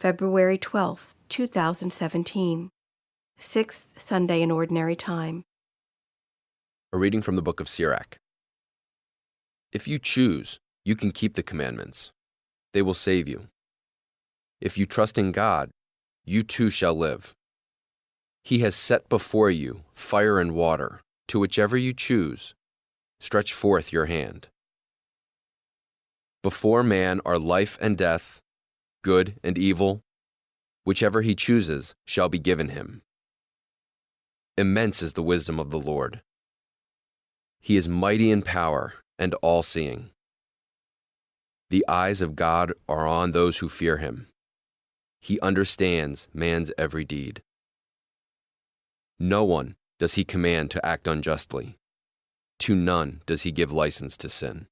February 12, 2017. Sixth Sunday in Ordinary Time. A reading from the book of Sirach. If you choose, you can keep the commandments. They will save you. If you trust in God, you too shall live. He has set before you fire and water. To whichever you choose, stretch forth your hand. Before man are life and death, good and evil. Whichever he chooses shall be given him. Immense is the wisdom of the Lord. He is mighty in power and all-seeing. The eyes of God are on those who fear him. He understands man's every deed. No one does he command to act unjustly. To none does he give license to sin.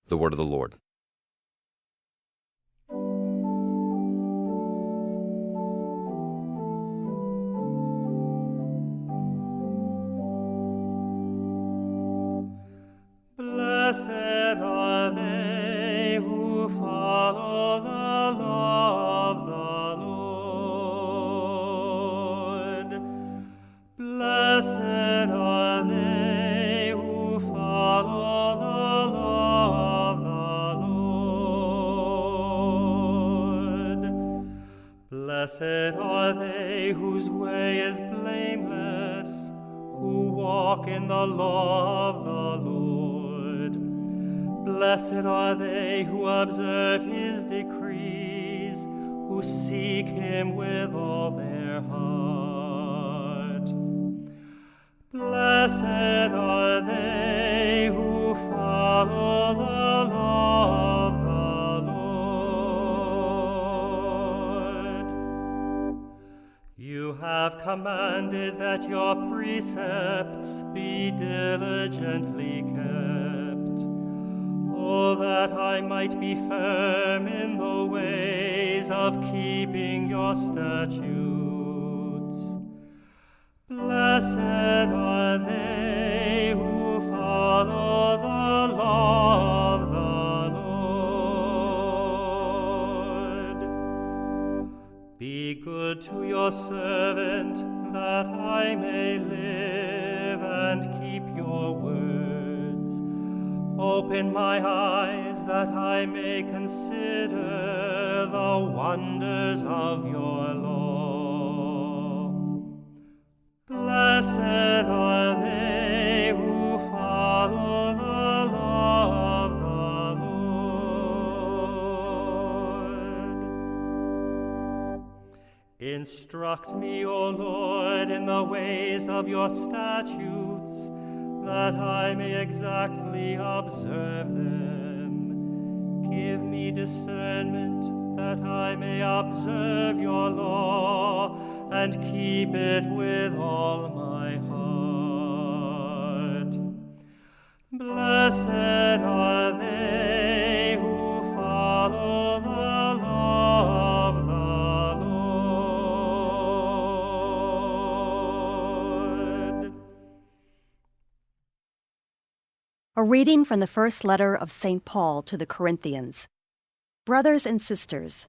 The word of the Lord. Blessed are they who follow the law of the Lord. Blessed are they who follow the law of the Lord. Blessed are they whose way is blameless, who walk in the law of the Lord. Blessed are they who observe his decrees, who seek him with all their heart. Blessed are they who follow the law of the Lord. You have commanded that your precepts be diligently kept. Oh, that I might be firm in the ways of keeping your statutes. Blessed are they who follow the law of the Lord. Be good to your servant, that I may live and keep your words. Open my eyes that I may consider the wonders of your law. Blessed are they who follow the law of the Lord. Instruct me, O Lord, in the ways of your statutes, that I may exactly observe them. Give me discernment, that I may observe your law, and keep it with all my heart. Blessed are they who follow the law of the Lord. A reading from the first letter of St. Paul to the Corinthians. Brothers and sisters,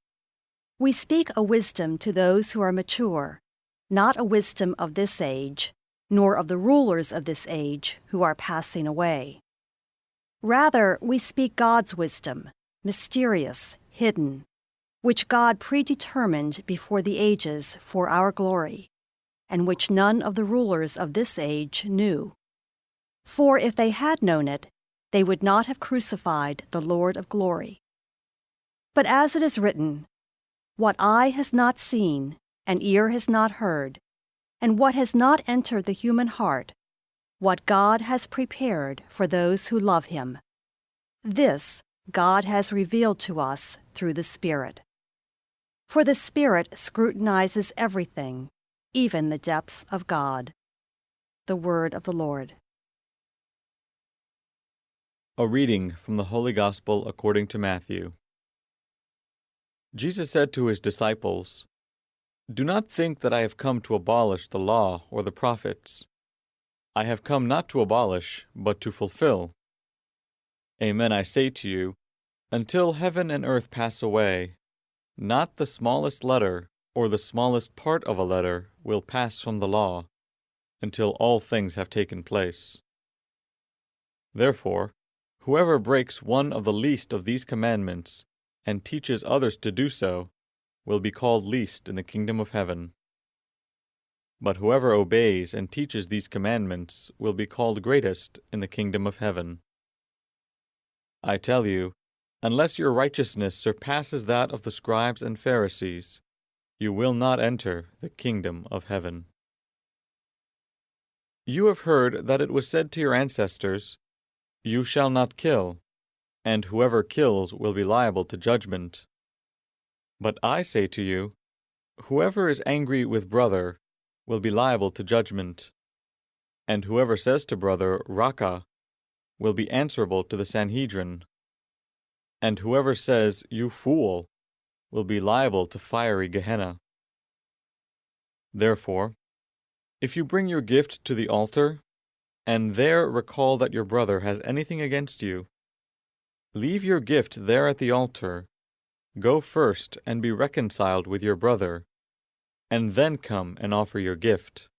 we speak a wisdom to those who are mature, not a wisdom of this age, nor of the rulers of this age who are passing away. Rather, we speak God's wisdom, mysterious, hidden, which God predetermined before the ages for our glory, and which none of the rulers of this age knew. For if they had known it, they would not have crucified the Lord of glory. But as it is written, what eye has not seen, and ear has not heard, and what has not entered the human heart, what God has prepared for those who love him. This God has revealed to us through the Spirit. For the Spirit scrutinizes everything, even the depths of God. The word of the Lord. A reading from the Holy Gospel according to Matthew. Jesus said to his disciples, "Do not think that I have come to abolish the law or the prophets. I have come not to abolish, but to fulfill. Amen, I say to you, until heaven and earth pass away, Not the smallest letter or the smallest part of a letter will pass from the law until all things have taken place. Therefore, whoever breaks one of the least of these commandments and teaches others to do so will be called least in the kingdom of heaven. But whoever obeys and teaches these commandments will be called greatest in the kingdom of heaven. I tell you, unless your righteousness surpasses that of the scribes and Pharisees, you will not enter the kingdom of heaven. You have heard that it was said to your ancestors, "You shall not kill, and whoever kills will be liable to judgment." But I say to you, whoever is angry with brother will be liable to judgment, and whoever says to brother, "Raca," will be answerable to the Sanhedrin, and whoever says, "You fool," will be liable to fiery Gehenna. Therefore, if you bring your gift to the altar, and there recall that your brother has anything against you, leave your gift there at the altar, go first and be reconciled with your brother, and then come and offer your gift.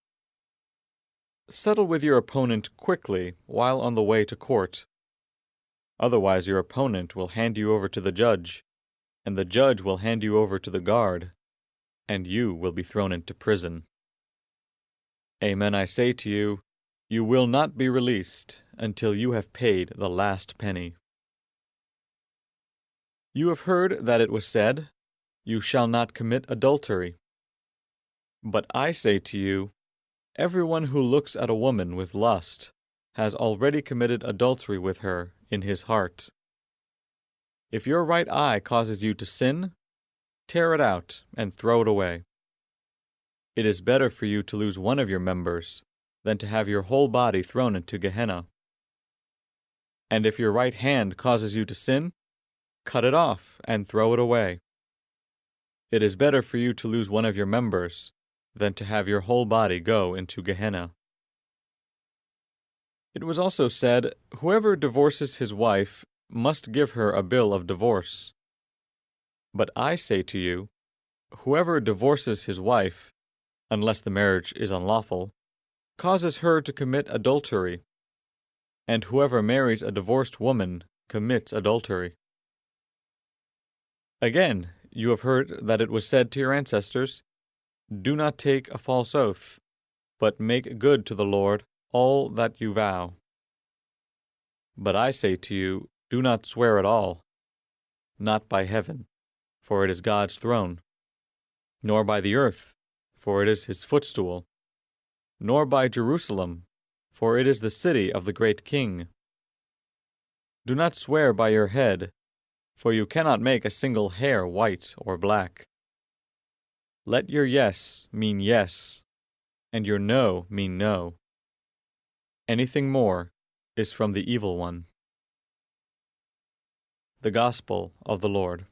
Settle with your opponent quickly while on the way to court. Otherwise your opponent will hand you over to the judge, and the judge will hand you over to the guard, and you will be thrown into prison. Amen, I say to you, you will not be released until you have paid the last penny. You have heard that it was said, "You shall not commit adultery." But I say to you, everyone who looks at a woman with lust has already committed adultery with her in his heart. If your right eye causes you to sin, tear it out and throw it away. It is better for you to lose one of your members than to have your whole body thrown into Gehenna. And if your right hand causes you to sin, cut it off and throw it away. It is better for you to lose one of your members than to have your whole body go into Gehenna. It was also said, "Whoever divorces his wife must give her a bill of divorce." But I say to you, whoever divorces his wife, unless the marriage is unlawful, causes her to commit adultery, and whoever marries a divorced woman commits adultery. Again, you have heard that it was said to your ancestors, "Do not take a false oath, but make good to the Lord all that you vow." But I say to you, do not swear at all, not by heaven, for it is God's throne, nor by the earth, for it is his footstool, nor by Jerusalem, for it is the city of the great King. Do not swear by your head, for you cannot make a single hair white or black. Let your yes mean yes, and your no mean no. Anything more is from the evil one. The Gospel of the Lord.